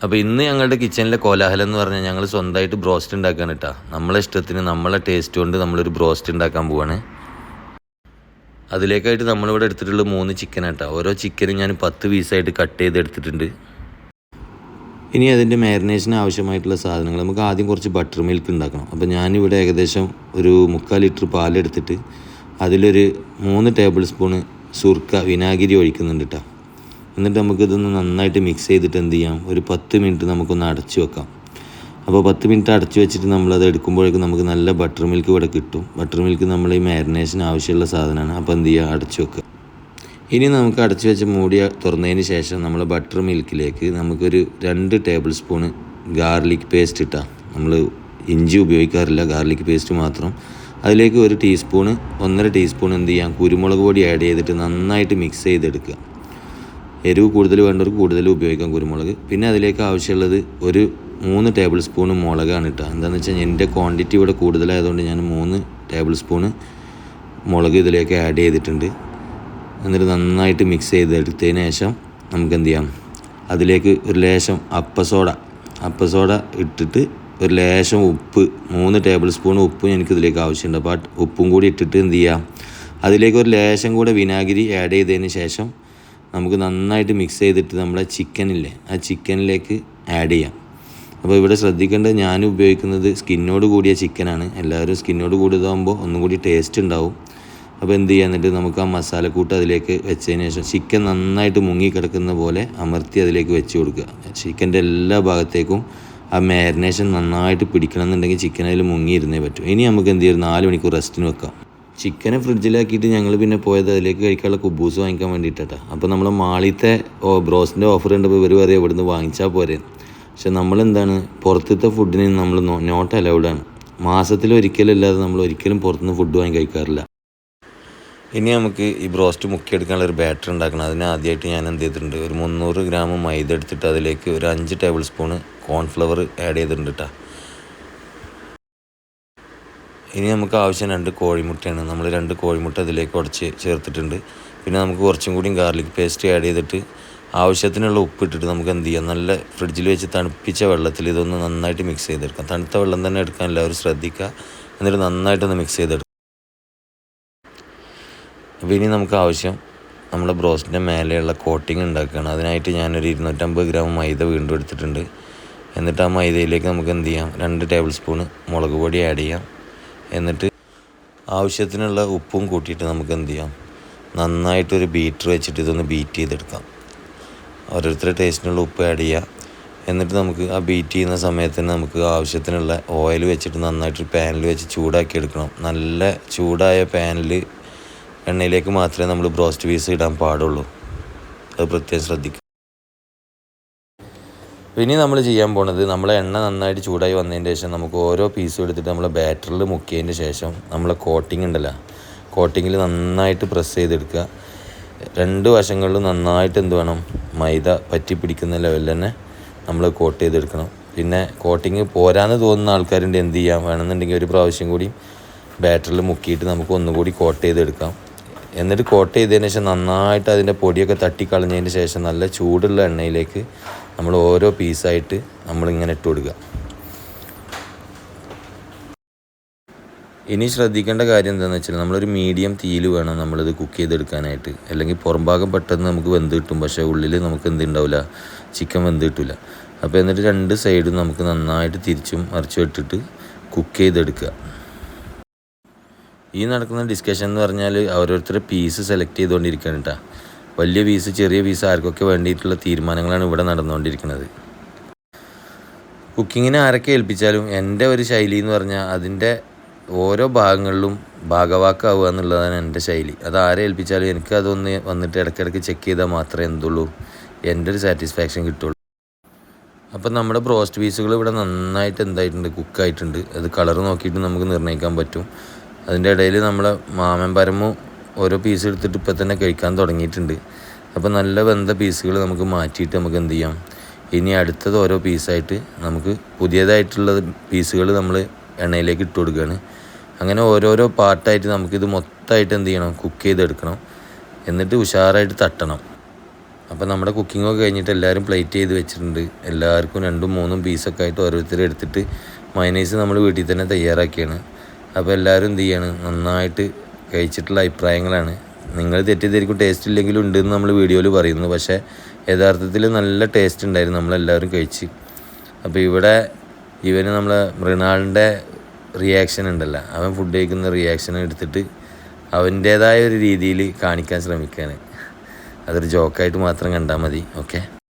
അപ്പോൾ ഇന്ന് ഞങ്ങളുടെ കിച്ചണിലെ കോലാഹലം എന്ന് പറഞ്ഞാൽ ഞങ്ങൾ സ്വന്തമായിട്ട് ബ്രോസ്റ്റ് ഉണ്ടാക്കാൻ കേട്ടോ. നമ്മളെ ഇഷ്ടത്തിന് നമ്മളെ ടേസ്റ്റ് കൊണ്ട് നമ്മളൊരു ബ്രോസ്റ്റ് ഉണ്ടാക്കാൻ പോവാണ്. അതിലേക്കായിട്ട് നമ്മളിവിടെ എടുത്തിട്ടുള്ള 3 ചിക്കൻ കേട്ടോ. ഓരോ ചിക്കനും ഞാൻ 10 പീസായിട്ട് കട്ട് ചെയ്തെടുത്തിട്ടുണ്ട്. ഇനി അതിൻ്റെ മാരിനേഷന് ആവശ്യമായിട്ടുള്ള സാധനങ്ങൾ നമുക്ക് ആദ്യം കുറച്ച് ബട്ടർ മിൽക്ക് ഉണ്ടാക്കണം. അപ്പോൾ ഞാനിവിടെ ഏകദേശം ഒരു 3/4 ലിറ്റർ പാലെടുത്തിട്ട് അതിലൊരു 3 ടേബിൾ സ്പൂണ് സുർക്ക വിനാഗിരി ഒഴിക്കുന്നുണ്ട് കേട്ടോ. എന്നിട്ട് നമുക്കിതൊന്ന് നന്നായിട്ട് മിക്സ് ചെയ്തിട്ട് എന്ത് ചെയ്യാം, ഒരു 10 മിനിറ്റ് നമുക്കൊന്ന് അടച്ചു വെക്കാം. അപ്പോൾ 10 മിനിറ്റ് അടച്ചു വെച്ചിട്ട് നമ്മളത് എടുക്കുമ്പോഴേക്കും നമുക്ക് നല്ല ബട്ടർ മിൽക്ക് ഇവിടെ കിട്ടും. ബട്ടർ മിൽക്ക് നമ്മൾ ഈ മാരിനേഷന് ആവശ്യമുള്ള സാധനമാണ്. അപ്പോൾ എന്ത് ചെയ്യുക, അടച്ചു വെക്കുക. ഇനി നമുക്ക് അടച്ചു വെച്ച് മൂടി തുറന്നതിന് ശേഷം നമ്മൾ ബട്ടർ മിൽക്കിലേക്ക് നമുക്കൊരു 2 ടേബിൾ സ്പൂണ് ഗാർലിക് പേസ്റ്റ് ഇട്ടാൽ, നമ്മൾ ഇഞ്ചി ഉപയോഗിക്കാറില്ല, ഗാർലിക് പേസ്റ്റ് മാത്രം. അതിലേക്ക് 1 ടീസ്പൂണ് 1.5 ടീസ്പൂൺ എന്ത് ചെയ്യാം, കുരുമുളക് പൊടി ആഡ് ചെയ്തിട്ട് നന്നായിട്ട് മിക്സ് ചെയ്തെടുക്കുക. എരിവ് കൂടുതൽ വേണ്ടവർക്ക് കൂടുതൽ ഉപയോഗിക്കാം കുരുമുളക്. പിന്നെ അതിലേക്ക് ആവശ്യമുള്ളത് ഒരു 3 ടേബിൾ സ്പൂണ് മുളകാണ് കേട്ടോ. എന്താണെന്ന് വെച്ചാൽ എൻ്റെ ക്വാണ്ടിറ്റി ഇവിടെ കൂടുതലായതുകൊണ്ട് ഞാൻ 3 ടേബിൾ സ്പൂണ് മുളക് ഇതിലേക്ക് ആഡ് ചെയ്തിട്ടുണ്ട്. എന്നിട്ട് നന്നായിട്ട് മിക്സ് ചെയ്തെടുത്തതിന് ശേഷം നമുക്ക് എന്ത് ചെയ്യാം, അതിലേക്ക് ഒരു ലേശം അപ്പസോഡ ഇട്ടിട്ട് ഒരു ലേശം ഉപ്പ്, 3 ടേബിൾ സ്പൂൺ ഉപ്പ് എനിക്കിതിലേക്ക് ആവശ്യമുണ്ട്. അപ്പോൾ ഉപ്പും കൂടി ഇട്ടിട്ട് എന്ത് ചെയ്യാം, അതിലേക്ക് ഒരു ലേശം കൂടെ വിനാഗിരി ആഡ് ചെയ്തതിന് ശേഷം നമുക്ക് നന്നായിട്ട് മിക്സ് ചെയ്തിട്ട് നമ്മളെ ചിക്കനില്ലേ ആ ചിക്കനിലേക്ക് ആഡ് ചെയ്യാം. അപ്പോൾ ഇവിടെ ശ്രദ്ധിക്കേണ്ടത്, ഞാൻ ഉപയോഗിക്കുന്നത് സ്കിന്നോട് കൂടിയ ചിക്കനാണ്. എല്ലാവരും സ്കിന്നോട് കൂടിയതാകുമ്പോൾ ഒന്നും കൂടി ടേസ്റ്റ് ഉണ്ടാവും. അപ്പോൾ എന്ത് ചെയ്യുക, എന്നിട്ട് നമുക്ക് ആ മസാലക്കൂട്ട് അതിലേക്ക് വെച്ചതിന് ശേഷം ചിക്കൻ നന്നായിട്ട് മുങ്ങിക്കിടക്കുന്ന പോലെ അമർത്തി അതിലേക്ക് വെച്ച് കൊടുക്കുക. ചിക്കൻ്റെ എല്ലാ ഭാഗത്തേക്കും ആ മാരിനേഷൻ നന്നായിട്ട് പിടിക്കണം എന്നുണ്ടെങ്കിൽ ചിക്കൻ അതിൽ മുങ്ങിയിരുന്നേ പറ്റും. ഇനി നമുക്ക് എന്ത് ചെയ്യും, 4 മണിക്കൂർ റെസ്റ്റിന് വെക്കാം. ചിക്കനെ ഫ്രിഡ്ജിലാക്കിയിട്ട് ഞങ്ങൾ പിന്നെ പോയത് അതിലേക്ക് കഴിക്കാനുള്ള കുബൂസ് വാങ്ങിക്കാൻ വേണ്ടിയിട്ടാണ്. അപ്പോൾ നമ്മൾ മാളിത്തെ ബ്രോസ്റ്റിൻ്റെ ഓഫർ കണ്ടപ്പോൾ ഇവർ പറയും ഇവിടുന്ന് വാങ്ങിച്ചാൽ പോരെ. പക്ഷെ നമ്മളെന്താണ്, പുറത്തത്തെ ഫുഡിന് നമ്മൾ നോട്ട് അലൗഡാണ്. മാസത്തിലൊരിക്കലല്ലാതെ നമ്മൾ ഒരിക്കലും പുറത്തുനിന്ന് ഫുഡ് വാങ്ങി കഴിക്കാറില്ല. ഇനി നമുക്ക് ഈ ബ്രോസ്റ്റ് മുക്കിയെടുക്കാനുള്ള ഒരു ബാറ്റർ ഉണ്ടാക്കണം. അതിന് ആദ്യമായിട്ട് ഞാൻ എന്ത് ചെയ്തിട്ടുണ്ട്, ഒരു 300 ഗ്രാം മൈദ എടുത്തിട്ട് അതിലേക്ക് ഒരു 5 ടേബിൾ സ്പൂണ് കോൺഫ്ലവർ ആഡ് ചെയ്തിട്ടുണ്ട് കേട്ടോ. ഇനി നമുക്ക് ആവശ്യം 2 കോഴിമുട്ടയാണ്. നമ്മൾ 2 കോഴിമുട്ട ഇതിലേക്ക് ഉടച്ച് ചേർത്തിട്ടുണ്ട്. പിന്നെ നമുക്ക് കുറച്ചും കൂടി ഗാർലിക് പേസ്റ്റ് ആഡ് ചെയ്തിട്ട് ആവശ്യത്തിനുള്ള ഉപ്പിട്ടിട്ട് നമുക്ക് എന്ത് ചെയ്യാം, നല്ല ഫ്രിഡ്ജിൽ വെച്ച് തണുപ്പിച്ച വെള്ളത്തിൽ ഇതൊന്ന് നന്നായിട്ട് മിക്സ് ചെയ്തെടുക്കാം. തണുത്ത വെള്ളം തന്നെ എടുക്കാൻ എല്ലാവരും ശ്രദ്ധിക്കുക. എന്നിട്ട് നന്നായിട്ടൊന്ന് മിക്സ് ചെയ്തെടുക്കാം. അപ്പോൾ ഇനി നമുക്ക് ആവശ്യം നമ്മുടെ ബ്രോസ്റ്റിൻ്റെ മേലെയുള്ള കോട്ടിങ് ഉണ്ടാക്കുകയാണ്. അതിനായിട്ട് ഞാനൊരു 250 ഗ്രാം മൈദ വീണ്ടും എടുത്തിട്ടുണ്ട്. എന്നിട്ട് ആ മൈദയിലേക്ക് നമുക്ക് എന്ത് ചെയ്യാം, 2 ടേബിൾ സ്പൂണ് മുളക് പൊടി ആഡ് ചെയ്യാം. എന്നിട്ട് ആവശ്യത്തിനുള്ള ഉപ്പും കൂട്ടിയിട്ട് നമുക്ക് എന്ത് ചെയ്യാം, നന്നായിട്ടൊരു ബീറ്റർ വെച്ചിട്ട് ഇതൊന്ന് ബീറ്റ് ചെയ്തെടുക്കാം. ഓരോരുത്തരുടെ ടേസ്റ്റിനുള്ള ഉപ്പ് ആഡ് ചെയ്യുക. എന്നിട്ട് നമുക്ക് ആ ബീറ്റ് ചെയ്യുന്ന സമയത്ത് തന്നെ നമുക്ക് ആവശ്യത്തിനുള്ള ഓയിൽ വെച്ചിട്ട് നന്നായിട്ടൊരു പാനിൽ വെച്ച് ചൂടാക്കി എടുക്കണം. നല്ല ചൂടായ പാനിൽ എണ്ണയിലേക്ക് മാത്രമേ നമ്മൾ ബ്രോസ്റ്റ് പീസ് ഇടാൻ പാടുള്ളൂ. അത് പ്രത്യേകം ശ്രദ്ധിക്കുക. ഇനി നമ്മൾ ചെയ്യാൻ പോണത്, നമ്മളെ എണ്ണ നന്നായിട്ട് ചൂടായി വന്നതിന് ശേഷം നമുക്ക് ഓരോ പീസും എടുത്തിട്ട് നമ്മളെ ബാറ്ററിൽ മുക്കിയതിന് ശേഷം നമ്മളെ കോട്ടിങ് ഉണ്ടല്ലോ, കോട്ടിങ്ങിൽ നന്നായിട്ട് പ്രസ് ചെയ്തെടുക്കുക. 2 വശങ്ങളിലും നന്നായിട്ട് എന്ത് വേണം, മൈദ പറ്റി പിടിക്കുന്ന ലെവലിൽ തന്നെ നമ്മൾ കോട്ട് ചെയ്തെടുക്കണം. പിന്നെ കോട്ടിങ് പോരാന്ന് തോന്നുന്ന ആൾക്കാരുണ്ട്, എന്ത് ചെയ്യാം, വേണമെന്നുണ്ടെങ്കിൽ ഒരു പ്രാവശ്യം കൂടി ബാറ്ററിൽ മുക്കിയിട്ട് നമുക്ക് ഒന്നുകൂടി കോട്ട് ചെയ്തെടുക്കാം. എന്നിട്ട് കോട്ട് ചെയ്തതിന് ശേഷം നന്നായിട്ട് അതിൻ്റെ പൊടിയൊക്കെ തട്ടിക്കളഞ്ഞതിന് ശേഷം നല്ല ചൂടുള്ള എണ്ണയിലേക്ക് നമ്മൾ ഓരോ പീസായിട്ട് നമ്മളിങ്ങനെ ഇട്ട് കൊടുക്കുക. ഇനി ശ്രദ്ധിക്കേണ്ട കാര്യം എന്താണെന്ന് വെച്ചാൽ, നമ്മളൊരു മീഡിയം തീയിൽ വേണം നമ്മളിത് കുക്ക് ചെയ്തെടുക്കാനായിട്ട്. അല്ലെങ്കിൽ പുറം ഭാഗം പെട്ടെന്ന് നമുക്ക് വെന്ത് കിട്ടും, പക്ഷേ ഉള്ളിൽ നമുക്ക് എന്തുണ്ടാവില്ല, ചിക്കൻ വെന്ത് കിട്ടില്ല. അപ്പോൾ എന്നിട്ട് 2 സൈഡും നമുക്ക് നന്നായിട്ട് തിരിച്ചും മറിച്ചും ഇട്ടിട്ട് കുക്ക് ചെയ്തെടുക്കുക. ഈ നടക്കുന്ന ഡിസ്കഷൻ എന്ന് പറഞ്ഞാൽ ഓരോരുത്തരുടെ പീസ് സെലക്ട് ചെയ്തുകൊണ്ടിരിക്കുകയാണ് കേട്ടോ. വലിയ പീസ് ചെറിയ പീസ് ആർക്കൊക്കെ വേണ്ടിയിട്ടുള്ള തീരുമാനങ്ങളാണ് ഇവിടെ നടന്നുകൊണ്ടിരിക്കുന്നത്. കുക്കിങ്ങിനെ ആരൊക്കെ ഏൽപ്പിച്ചാലും എൻ്റെ ഒരു ശൈലി എന്ന് പറഞ്ഞാൽ അതിൻ്റെ ഓരോ ഭാഗങ്ങളിലും ഭാഗവാക്കാവുക എന്നുള്ളതാണ് എൻ്റെ ശൈലി. അത് ആരെ ഏൽപ്പിച്ചാലും എനിക്ക് അതൊന്ന് വന്നിട്ട് ഇടയ്ക്കിടയ്ക്ക് ചെക്ക് ചെയ്താൽ മാത്രമേ എന്തുള്ളൂ എൻ്റെ ഒരു സാറ്റിസ്ഫാക്ഷൻ കിട്ടുള്ളൂ. അപ്പം നമ്മുടെ ബ്രോസ്റ്റ് പീസുകൾ ഇവിടെ നന്നായിട്ട് എന്തായിട്ടുണ്ട്, കുക്കായിട്ടുണ്ട്. അത് കളർ നോക്കിയിട്ട് നമുക്ക് നിർണ്ണയിക്കാൻ പറ്റും. അതിൻ്റെ ഇടയിൽ നമ്മളെ മാമൻ പരമു ഓരോ പീസ് എടുത്തിട്ട് ഇപ്പം തന്നെ കഴിക്കാൻ തുടങ്ങിയിട്ടുണ്ട്. അപ്പോൾ നല്ല വെന്ത പീസുകൾ നമുക്ക് മാറ്റിയിട്ട് നമുക്ക് എന്ത് ചെയ്യാം, ഇനി അടുത്തത് ഓരോ പീസായിട്ട് നമുക്ക് പുതിയതായിട്ടുള്ള പീസുകൾ നമ്മൾ എണ്ണയിലേക്ക് ഇട്ട് കൊടുക്കുകയാണ്. അങ്ങനെ ഓരോരോ പാർട്ടായിട്ട് നമുക്കിത് മൊത്തമായിട്ട് എന്ത് ചെയ്യണം, കുക്ക് ചെയ്തെടുക്കണം. എന്നിട്ട് ഉഷാറായിട്ട് തട്ടണം. അപ്പോൾ നമ്മുടെ കുക്കിങ്ങൊക്കെ കഴിഞ്ഞിട്ട് എല്ലാവരും പ്ലേറ്റ് ചെയ്ത് വെച്ചിട്ടുണ്ട്. എല്ലാവർക്കും 2-3 പീസൊക്കെ ആയിട്ട് ഓരോരുത്തർ എടുത്തിട്ട് മയനൈസ് നമ്മൾ വീട്ടിൽ തന്നെ തയ്യാറാക്കിയാണ്. അപ്പോൾ എല്ലാവരും എന്ത് ചെയ്യാണ്, നന്നായിട്ട് കഴിച്ചിട്ടുള്ള അഭിപ്രായങ്ങളാണ്. നിങ്ങൾ തെറ്റിദ്ധരിക്കും ടേസ്റ്റ് ഇല്ലെങ്കിലും ഉണ്ടെന്ന് നമ്മൾ വീഡിയോയിൽ പറയുന്നു. പക്ഷേ യഥാർത്ഥത്തിൽ നല്ല ടേസ്റ്റ് ഉണ്ടായിരുന്നു, നമ്മളെല്ലാവരും കഴിച്ച്. അപ്പോൾ ഇവിടെ ഇവന് നമ്മളെ മൃണാളിൻ്റെ റിയാക്ഷൻ ഉണ്ടല്ലോ, അവൻ ഫുഡ് കഴിക്കുന്ന റിയാക്ഷൻ എടുത്തിട്ട് അവൻ്റേതായ ഒരു രീതിയിൽ കാണിക്കാൻ ശ്രമിക്കുകയാണ്. അതൊരു ജോക്കായിട്ട് മാത്രം കണ്ടാൽ മതി. ഓക്കെ.